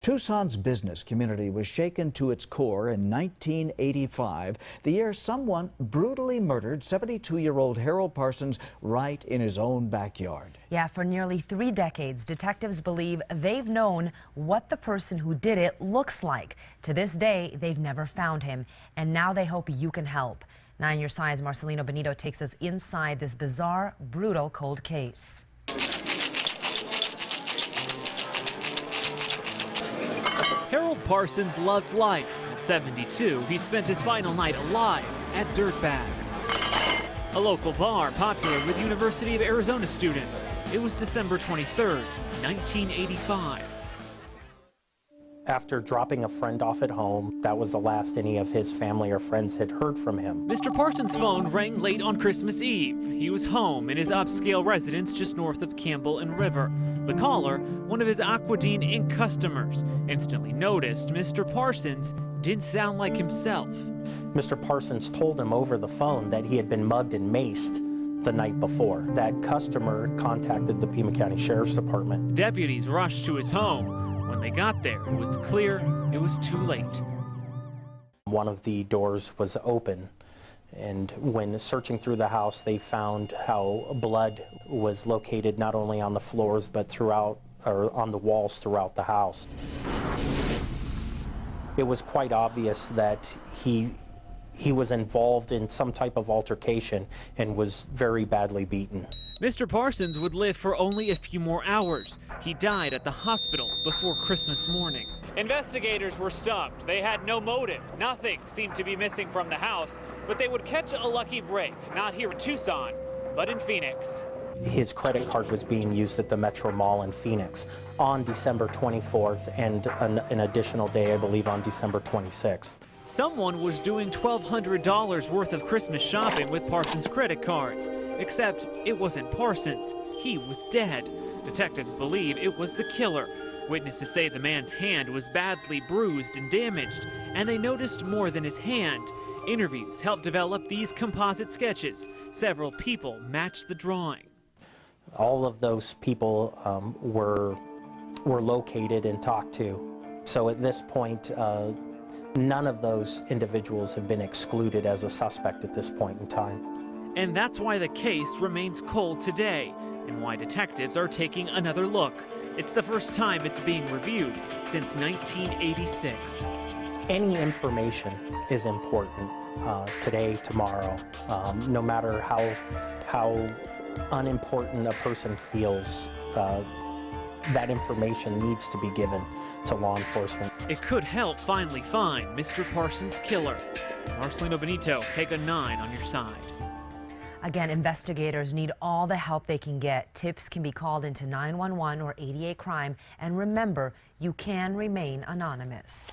Tucson's business community was shaken to its core in 1985, the year someone brutally murdered 72-year-old Harold Parsons right in his own backyard. Yeah, for nearly 3 decades, detectives believe they've known what the person who did it looks like. To this day, they've never found him, and now they hope you can help. 9 Your Side's Marcelino Benito takes us inside this bizarre, brutal cold case. Harold Parsons loved life. At 72, he spent his final night alive at Dirtbags, a local bar popular with University of Arizona students. It was December 23rd, 1985. After dropping a friend off at home, that was the last any of his family or friends had heard from him. Mr. Parsons' phone rang late on Christmas Eve. He was home in his upscale residence just north of Campbell and River. The caller, one of his Aquadine Inc. customers, instantly noticed Mr. Parsons didn't sound like himself. Mr. Parsons told him over the phone that he had been mugged and maced the night before. That customer contacted the Pima County Sheriff's Department. Deputies rushed to his home. When they got there, it was clear it was too late. One of the doors was open, and when searching through the house, they found how blood was located not only on the floors but throughout, or on the walls throughout the house. It was quite obvious that he was involved in some type of altercation and was very badly beaten. Mr. Parsons would live for only a few more hours. He died at the hospital before Christmas morning. Investigators were stumped. They had no motive. Nothing seemed to be missing from the house, but they would catch a lucky break, not here in Tucson, but in Phoenix. His credit card was being used at the Metro Mall in Phoenix on December 24th and an additional day, I believe, on December 26th. Someone was doing $1,200 worth of Christmas shopping with Parsons' credit cards, except it wasn't Parsons. He was dead. Detectives believe it was the killer. Witnesses say the man's hand was badly bruised and damaged, and they noticed more than his hand. Interviews helped develop these composite sketches. Several people matched the drawing. All of those people were located and talked to. So at this point, none of those individuals have been excluded as a suspect at this point in time. And that's why the case remains cold today, and why detectives are taking another look. It's the first time it's being reviewed since 1986. Any information is important today, tomorrow, no matter how unimportant a person feels. That information needs to be given to law enforcement. It could help finally find Mr. Parsons' killer. Marcelino Benito, KGUN-9 on your side. Again, investigators need all the help they can get. Tips can be called into 911 or 88 Crime. And remember, you can remain anonymous.